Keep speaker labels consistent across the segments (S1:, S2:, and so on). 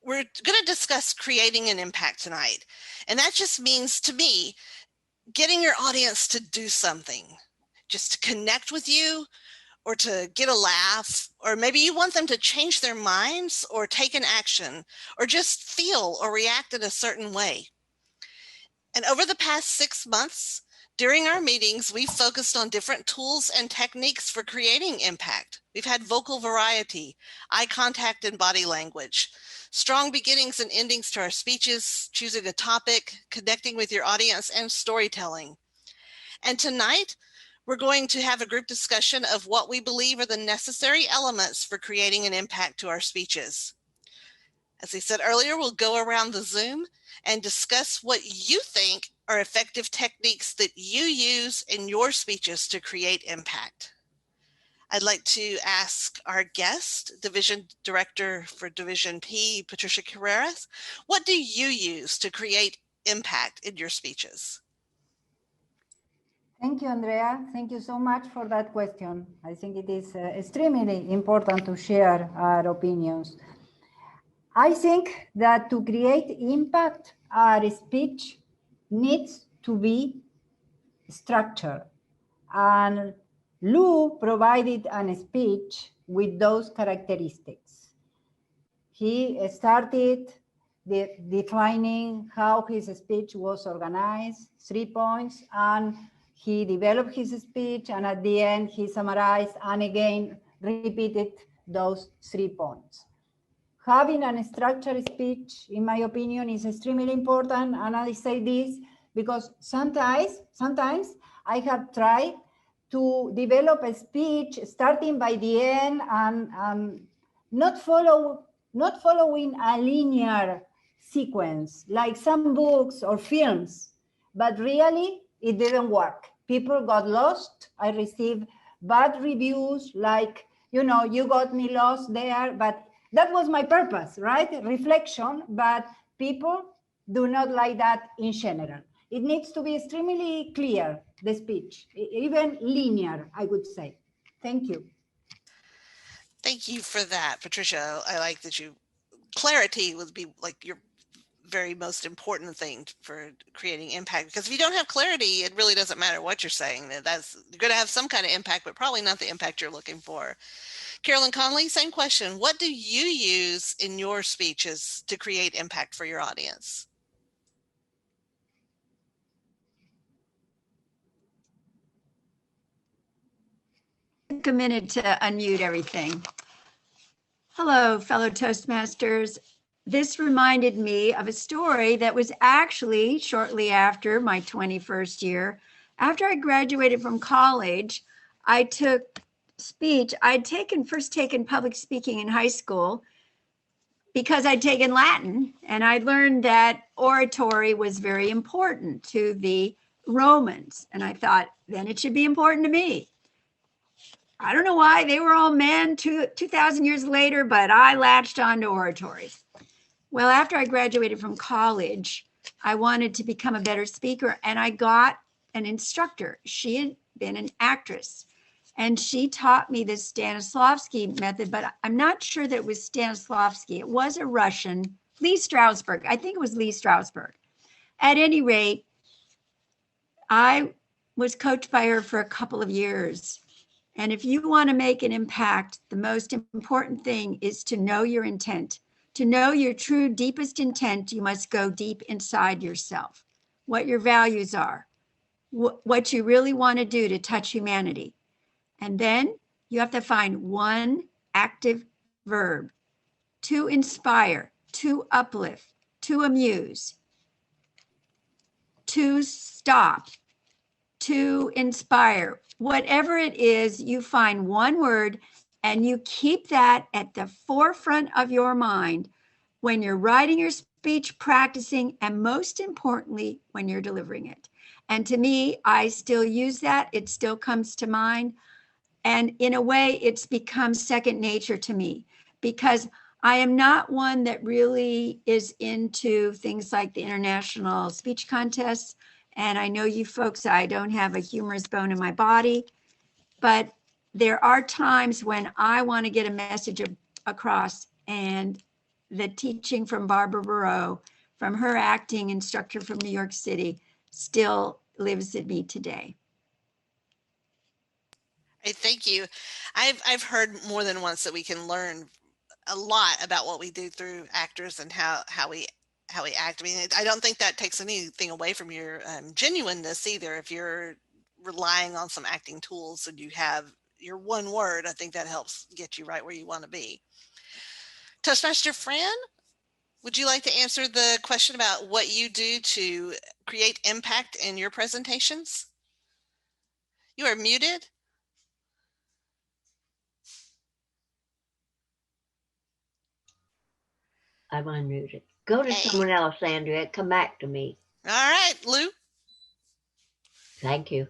S1: we're going to discuss creating an impact tonight. And that just means, to me, getting your audience to do something, just to connect with you or to get a laugh, or maybe you want them to change their minds or take an action or just feel or react in a certain way. And over the past 6 months, during our meetings, we've focused on different tools and techniques for creating impact. We've had vocal variety, eye contact and body language, strong beginnings and endings to our speeches, choosing a topic, connecting with your audience, and storytelling. And tonight, we're going to have a group discussion of what we believe are the necessary elements for creating an impact to our speeches. As I said earlier, we'll go around the Zoom and discuss what you think are effective techniques that you use in your speeches to create impact. I'd like to ask our guest, Division Director for Division P, Patricia Carerras, what do you use to create impact in your speeches?
S2: Thank you, Andrea. Thank you so much for that question. I think it is extremely important to share our opinions. I think that to create impact, our speech needs to be structured. And Lou provided a speech with those characteristics. He started defining how his speech was organized, 3 points, and he developed his speech, and at the end he summarized and again repeated those 3 points. Having a structured speech, in my opinion, is extremely important, and I say this because sometimes I have tried to develop a speech starting by the end and not following a linear sequence like some books or films, but really it didn't work. People got lost. I received bad reviews like, you know, you got me lost there, but that was my purpose, right? Reflection, but people do not like that in general. It needs to be extremely clear, the speech, even linear, I would say. Thank you.
S1: Thank you for that, Patricia. I like that clarity would be like your very most important thing for creating impact, because if you don't have clarity, it really doesn't matter what you're saying. You're going to have some kind of impact, but probably not the impact you're looking for. Carolynn Conely, same question. What do you use in your speeches to create impact for your audience?
S3: Take a minute to unmute everything. Hello, fellow Toastmasters. This reminded me of a story that was actually shortly after my 21st year. After I graduated from college, I took speech. I'd first taken public speaking in high school because I'd taken Latin, and I learned that oratory was very important to the Romans. And I thought, then it should be important to me. I don't know why, they were all men 2,000 years later, but I latched on to oratory. Well, after I graduated from college, I wanted to become a better speaker, and I got an instructor. She had been an actress, and she taught me the Stanislavski method, but I'm not sure that it was Stanislavski. It was a Russian, Lee Strasberg. I think it was Lee Strasberg. At any rate, I was coached by her for a couple of years. And if you want to make an impact, the most important thing is to know your intent. To know your true deepest intent, you must go deep inside yourself, what your values are, what you really want to do to touch humanity. And then you have to find one active verb: to inspire, to uplift, to amuse, to stop, to inspire. Whatever it is, you find one word and you keep that at the forefront of your mind when you're writing your speech, practicing, and most importantly, when you're delivering it. And to me, I still use that. It still comes to mind. And in a way, it's become second nature to me, because I am not one that really is into things like the international speech contests. And I know you folks, I don't have a humorous bone in my body, but there are times when I want to get a message across, and the teaching from Barbara Barreau, from her acting instructor from New York City, still lives in me today.
S1: Hey, thank you. I've heard more than once that we can learn a lot about what we do through actors and how we act. I mean, I don't think that takes anything away from your genuineness either. If you're relying on some acting tools and you have your one word, I think that helps get you right where you want to be. Toastmaster Fran, would you like to answer the question about what you do to create impact in your presentations? You are muted.
S4: I'm unmuted. Go to someone else, Andrea. Come back to me.
S1: All right, Lou.
S4: Thank you.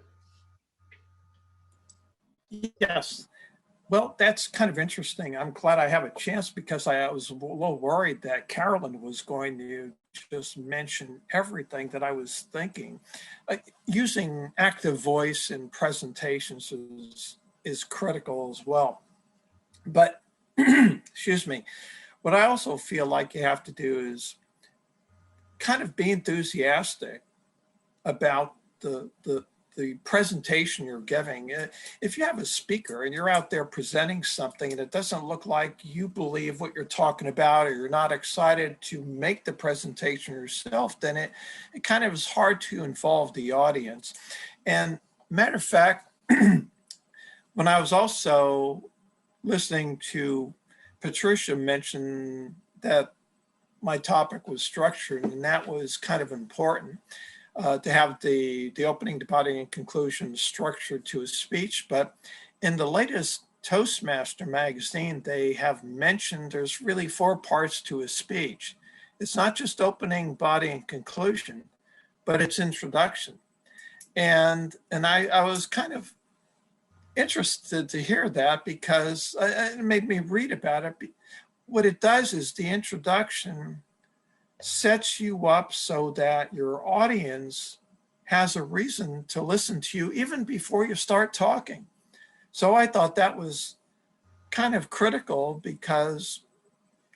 S5: Yes. Well, that's kind of interesting. I'm glad I have a chance because I was a little worried that Carolynn was going to just mention everything that I was thinking. Using active voice in presentations is critical as well. But, excuse me, what I also feel like you have to do is kind of be enthusiastic about the presentation you're giving. If you have a speaker and you're out there presenting something and it doesn't look like you believe what you're talking about, or you're not excited to make the presentation yourself, then it kind of is hard to involve the audience. And matter of fact, when I was also listening to Patricia mention that my topic was structured, and that was kind of important. To have the opening, the body, and conclusion structured to a speech. But in the latest Toastmaster magazine, they have mentioned there's really 4 parts to a speech. It's not just opening, body, and conclusion, but it's introduction. And I was kind of interested to hear that because it made me read about it. What it does is the introduction sets you up so that your audience has a reason to listen to you even before you start talking. So I thought that was kind of critical because,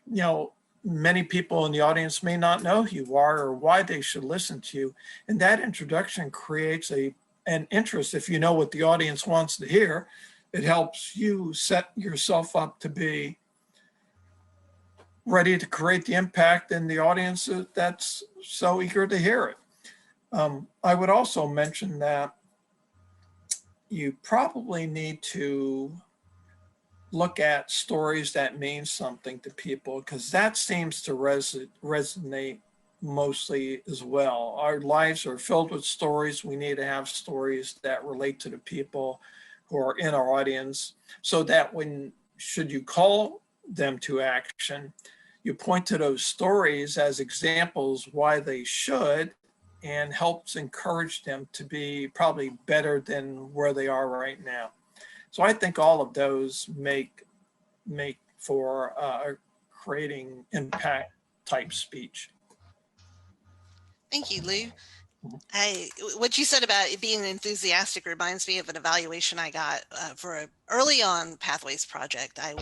S5: you know, many people in the audience may not know who you are or why they should listen to you. And that introduction creates an interest. If you know what the audience wants to hear, it helps you set yourself up to be ready to create the impact in the audience that's so eager to hear it. I would also mention that you probably need to look at stories that mean something to people, because that seems to resonate mostly as well. Our lives are filled with stories. We need to have stories that relate to the people who are in our audience, so that when, should you call them to action, you point to those stories as examples why they should, and helps encourage them to be probably better than where they are right now. So I think all of those make for creating impact type speech.
S1: Thank you, Lou. What you said about being enthusiastic reminds me of an evaluation I got for an early on Pathways project. I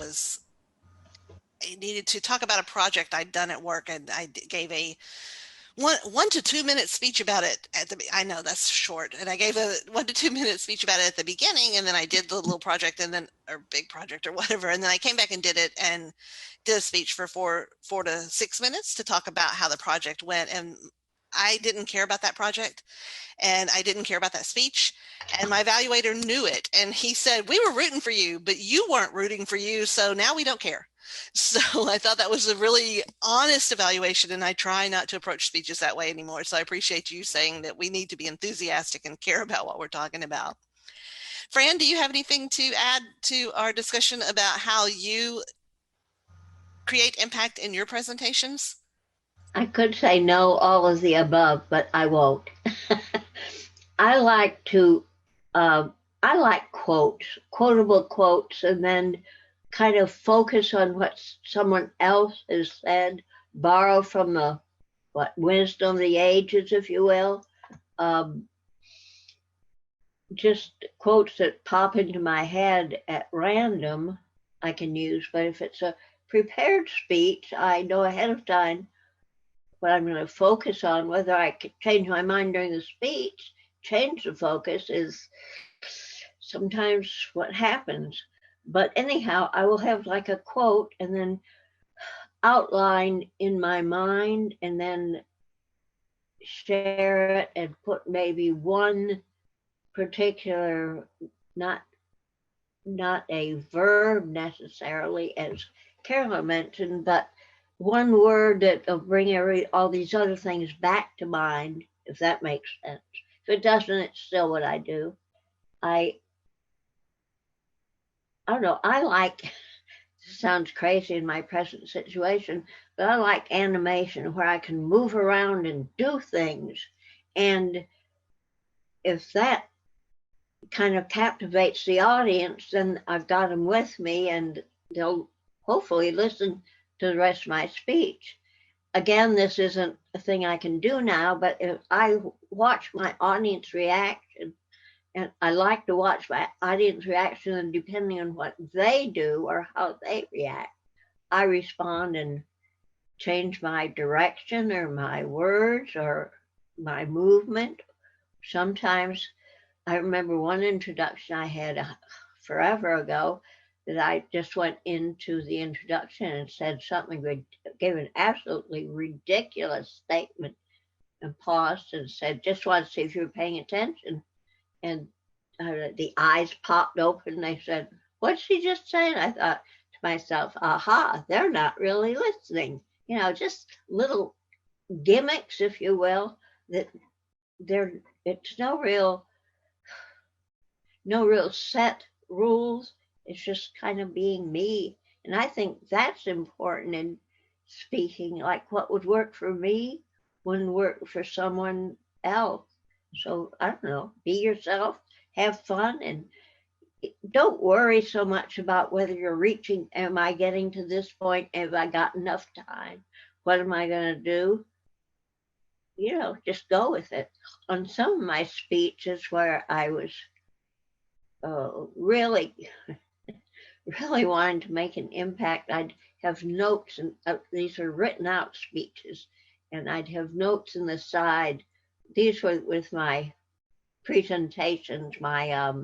S1: needed to talk about a project I'd done at work, and I gave a 1 to 2 minute speech about it I know that's short, and I gave a 1 to 2 minute speech about it at the beginning, and then I did the little project or big project or whatever, and then I came back and did it and did a speech for 4 to 6 minutes to talk about how the project went. And I didn't care about that project, and I didn't care about that speech, and my evaluator knew it, and he said, "We were rooting for you, but you weren't rooting for you, so now we don't care." So I thought that was a really honest evaluation, and I try not to approach speeches that way anymore. So I appreciate you saying that we need to be enthusiastic and care about what we're talking about. Fran, do you have anything to add to our discussion about how you create impact in your presentations?
S4: I could say no, all of the above, but I won't. I like quotes, quotable quotes, and then kind of focus on what someone else has said, borrow from the wisdom of the ages, if you will. Just quotes that pop into my head at random I can use. But if it's a prepared speech, I know ahead of time what I'm going to focus on. Whether I could change my mind during the speech, change the focus is sometimes what happens. But anyhow, I will have like a quote and then outline in my mind and then share it and put maybe one particular, not a verb necessarily, as Carolyn mentioned, but one word that will bring all these other things back to mind, if that makes sense. If it doesn't, it's still what I do. I don't know, I like, this sounds crazy in my present situation, but I like animation where I can move around and do things. And if that kind of captivates the audience, then I've got them with me and they'll hopefully listen to the rest of my speech. Again, this isn't a thing I can do now, but if I watch my audience reaction, and I like to watch my audience reaction, and depending on what they do or how they react, I respond and change my direction or my words or my movement. Sometimes I remember one introduction I had forever ago that I just went into the introduction and said something, gave an absolutely ridiculous statement and paused and said, just want to see if you were paying attention. And the eyes popped open. They said, what'd she just say? And I thought to myself, aha, they're not really listening. You know, just little gimmicks, if you will, that it's no real set rules. It's just kind of being me. And I think that's important in speaking. Like what would work for me wouldn't work for someone else. So I don't know, be yourself, have fun, and don't worry so much about whether you're reaching, am I getting to this point? Have I got enough time? What am I going to do? You know, just go with it. On some of my speeches where I was really wanting to make an impact, I'd have notes, and these are written out speeches, and I'd have notes in the side. These were with my presentations, my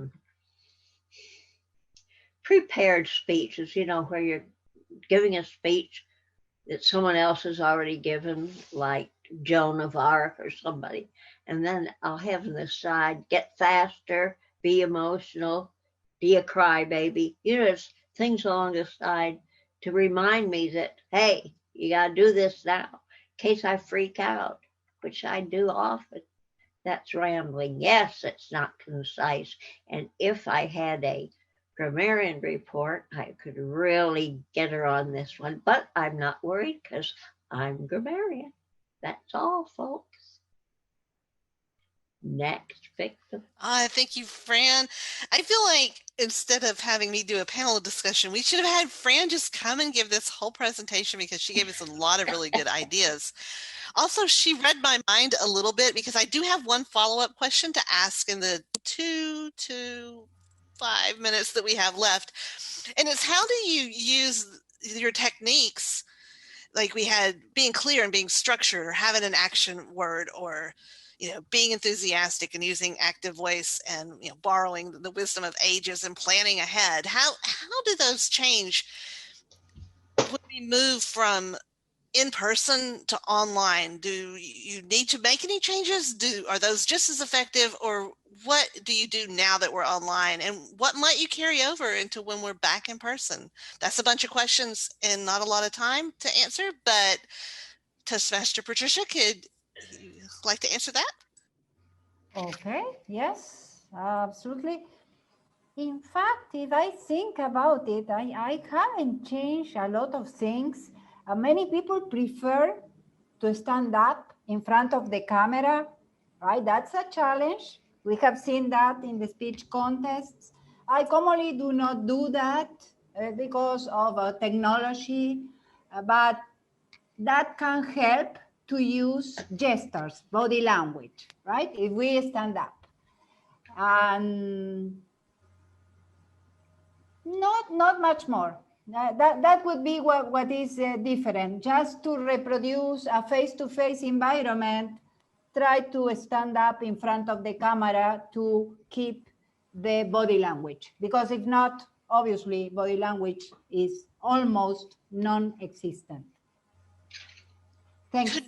S4: prepared speeches, you know, where you're giving a speech that someone else has already given, like Joan of Arc or somebody. And then I'll have on the side, get faster, be emotional, be a crybaby. You know, there's things along the side to remind me that, hey, you got to do this now, in case I freak out, which I do often. That's rambling. Yes, it's not concise. And if I had a grammarian report, I could really get her on this one. But I'm not worried because I'm grammarian. That's all, folks. Next victim.
S1: Thank you, Fran. I feel like instead of having me do a panel discussion, we should have had Fran just come and give this whole presentation because she gave us a lot of really good ideas. Also, she read my mind a little bit because I do have one follow-up question to ask in the 2 to 5 minutes that we have left. And it's, how do you use your techniques? Like we had being clear and being structured, or having an action word, or, you know, being enthusiastic and using active voice, and, you know, borrowing the wisdom of ages and planning ahead. How do those change when we move from in person to online? Do you need to make any changes? Are those just as effective, or what do you do now that we're online, and what might you carry over into when we're back in person? That's a bunch of questions and not a lot of time to answer, but Toastmaster Patricia, could you like to answer that?
S2: Okay, yes, absolutely. In fact, if I think about it, I haven't changed a lot of things. Many people prefer to stand up in front of the camera, right? That's a challenge. We have seen that in the speech contests. I commonly do not do that because of technology, but that can help to use gestures, body language, right? If we stand up. And not much more. That would be what is different. Just to reproduce a face-to-face environment, try to stand up in front of the camera to keep the body language. Because if not, obviously, body language is almost non-existent. Thanks.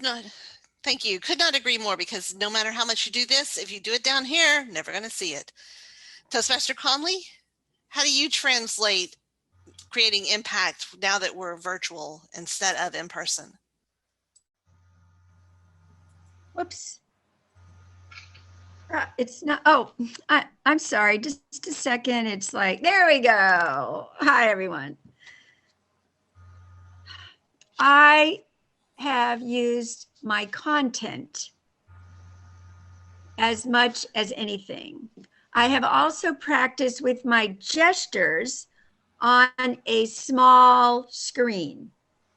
S1: Thank you. Could not agree more, because no matter how much you do this, if you do it down here, never going to see it. Toastmaster Conley, how do you translate creating impact now that we're virtual instead of in person?
S3: Whoops. It's not, oh, I'm sorry, just a second. It's like, there we go. Hi, everyone. I have used my content as much as anything. I have also practiced with my gestures on a small screen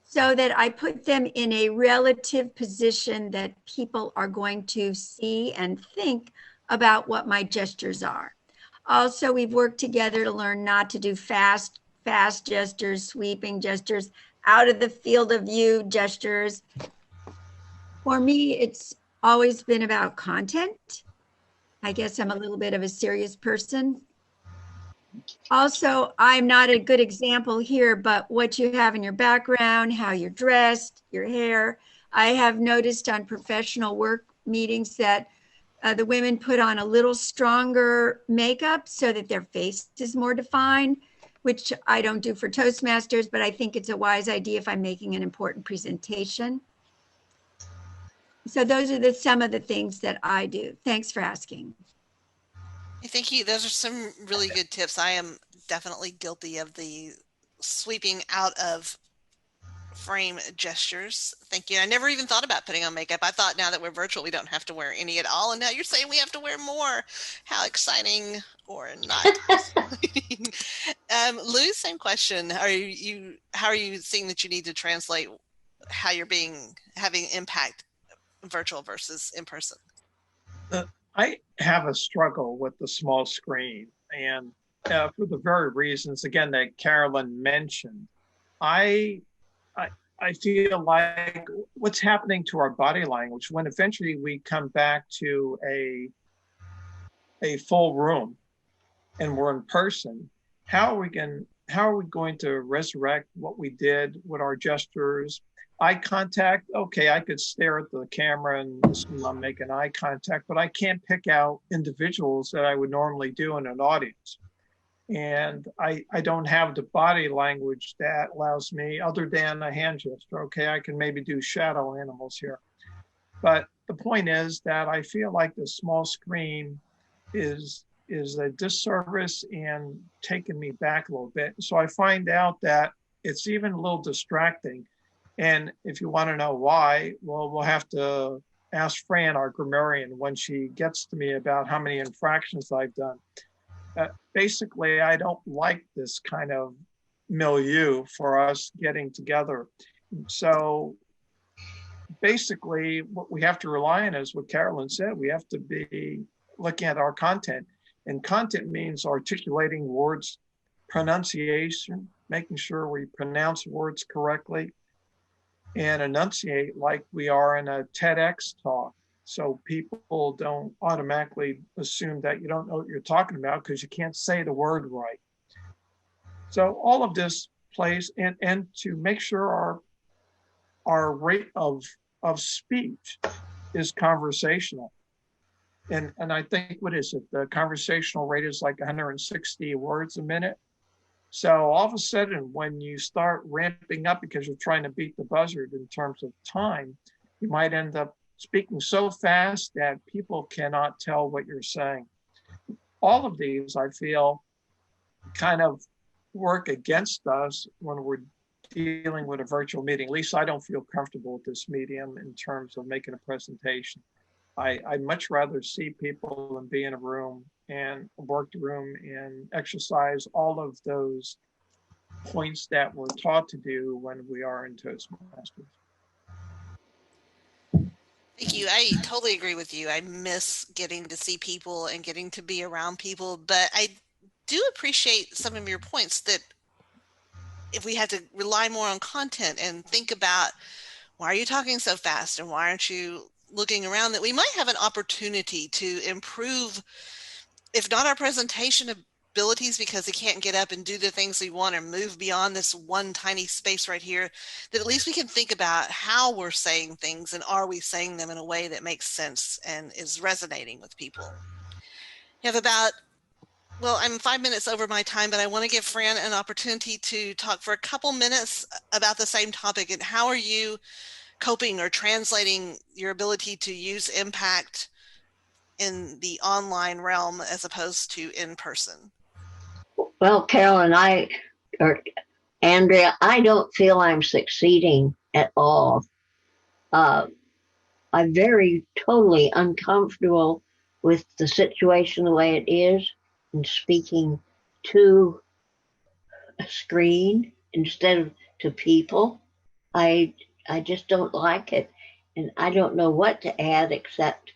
S3: so that I put them in a relative position that people are going to see and think about what my gestures are. Also, we've worked together to learn not to do fast gestures, sweeping gestures, out of the field of view gestures. For me, it's always been about content. I guess I'm a little bit of a serious person. Also, I'm not a good example here, but what you have in your background, how you're dressed, your hair. I have noticed on professional work meetings that the women put on a little stronger makeup so that their face is more defined, which I don't do for Toastmasters, but I think it's a wise idea if I'm making an important presentation. So those are some of the things that I do. Thanks for asking.
S1: Thank you. Those are some really good tips. I am definitely guilty of the sweeping out of frame gestures. Thank you. I never even thought about putting on makeup. I thought now that we're virtual, we don't have to wear any at all. And now you're saying we have to wear more. How exciting or not. Lou, same question. How are you seeing that you need to translate how you're having impact virtual versus in person?
S5: I have a struggle with the small screen, and for the very reasons, again, that Carolyn mentioned. I feel like what's happening to our body language when eventually we come back to a full room and we're in person, how are we going to resurrect what we did with our gestures? Eye contact, okay, I could stare at the camera and assume I'm making eye contact, but I can't pick out individuals that I would normally do in an audience. And I don't have the body language that allows me, other than a hand gesture. Okay, I can maybe do shadow animals here. But the point is that I feel like the small screen is a disservice and taking me back a little bit. So I find out that it's even a little distracting. And if you want to know why, well, we'll have to ask Fran, our grammarian, when she gets to me about how many infractions I've done. Basically, I don't like this kind of milieu for us getting together. So basically, what we have to rely on is what Carolyn said. We have to be looking at our content. And content means articulating words, pronunciation, making sure we pronounce words correctly, and enunciate like we are in a TEDx talk. So people don't automatically assume that you don't know what you're talking about because you can't say the word right. So all of this plays, and to make sure our rate of speech is conversational. And I think, what is it? The conversational rate is like 160 words a minute. So all of a sudden, when you start ramping up because you're trying to beat the buzzard in terms of time, you might end up speaking so fast that people cannot tell what you're saying. All of these, I feel, kind of work against us when we're dealing with a virtual meeting. At least I don't feel comfortable with this medium in terms of making a presentation. I'd much rather see people and be in a room and work the room and exercise all of those points that we're taught to do when we are in Toastmasters.
S1: Thank you. I totally agree with you. I miss getting to see people and getting to be around people, but I do appreciate some of your points that if we had to rely more on content and think about, why are you talking so fast and why aren't you looking around, that we might have an opportunity to improve, if not our presentation abilities because he can't get up and do the things we want or move beyond this one tiny space right here, that at least we can think about how we're saying things and are we saying them in a way that makes sense and is resonating with people. You have about, well, I'm 5 minutes over my time, but I want to give Fran an opportunity to talk for a couple minutes about the same topic. And how are you coping or translating your ability to use impact in the online realm as opposed to in person?
S4: Well, Carolyn, or Andrea, I don't feel I'm succeeding at all. I'm very totally uncomfortable with the situation the way it is and speaking to a screen instead of to people. I I just don't like it, and I don't know what to add except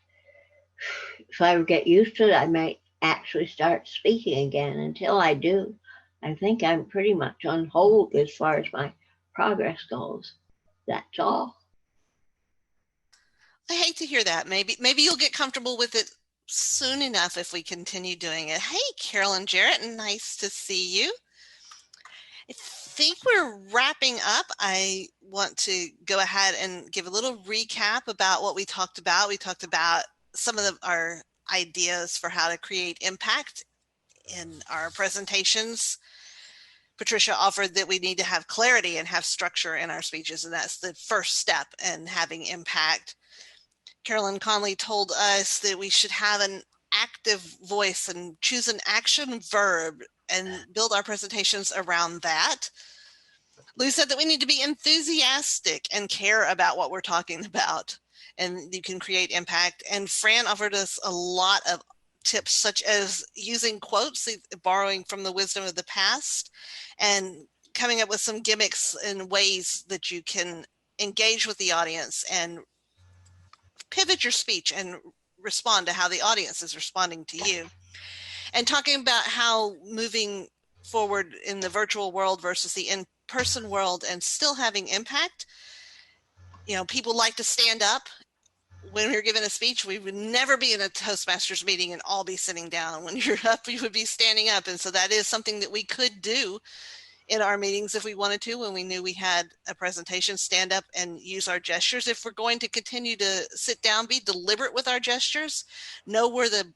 S4: if I get used to it, I may actually start speaking again. Until I do, I think I'm pretty much on hold as far as my progress goes. That's all.
S1: I hate to hear that. Maybe you'll get comfortable with it soon enough if we continue doing it. Hey, Carolyn Jarrett, nice to see you. I think we're wrapping up. I want to go ahead and give a little recap about what we talked about. We talked about some of our ideas for how to create impact in our presentations. Patricia offered that we need to have clarity and have structure in our speeches, and that's the first step in having impact. Carolynn Conely told us that we should have an active voice and choose an action verb and build our presentations around that. Lou said that we need to be enthusiastic and care about what we're talking about, and you can create impact. And Fran offered us a lot of tips, such as using quotes, borrowing from the wisdom of the past, and coming up with some gimmicks and ways that you can engage with the audience and pivot your speech and respond to how the audience is responding to you. And talking about how moving forward in the virtual world versus the in-person world and still having impact. You know, people like to stand up. When we're giving a speech, we would never be in a Toastmasters meeting and all be sitting down. When you're up, you would be standing up. And so that is something that we could do in our meetings if we wanted to, when we knew we had a presentation, stand up and use our gestures. If we're going to continue to sit down, be deliberate with our gestures, know where the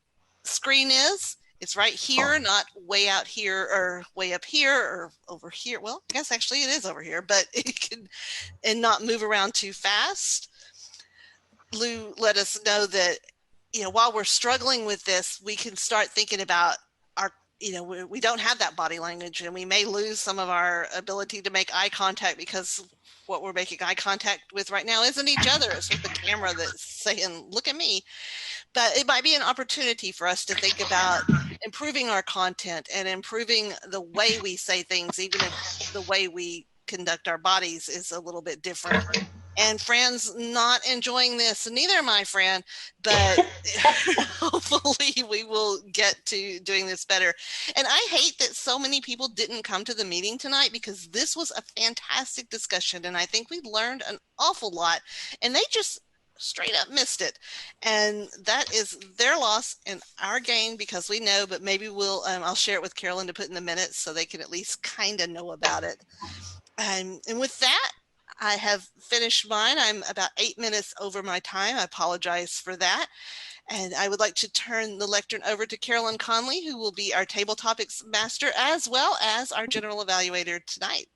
S1: screen is. It's right here, not way out here or way up here or over here. Well, I guess actually it is over here, but it can, and not move around too fast. Lou let us know that, you know, while we're struggling with this, we can start thinking about our, you know, we don't have that body language, and we may lose some of our ability to make eye contact because what we're making eye contact with right now isn't each other. It's with the camera that's saying, look at me. But it might be an opportunity for us to think about improving our content and improving the way we say things, even if the way we conduct our bodies is a little bit different. And Fran's not enjoying this, and neither am I, Fran, but hopefully we will get to doing this better. And I hate that so many people didn't come to the meeting tonight, because this was a fantastic discussion, and I think we learned an awful lot, and they just straight up missed it. And that is their loss and our gain, because we know, but maybe we'll, I'll share it with Carolyn to put in the minutes so they can at least kind of know about it. And with that, I have finished mine. I'm about 8 minutes over my time. I apologize for that. And I would like to turn the lectern over to Carolynn Conely, who will be our table topics master as well as our general evaluator tonight.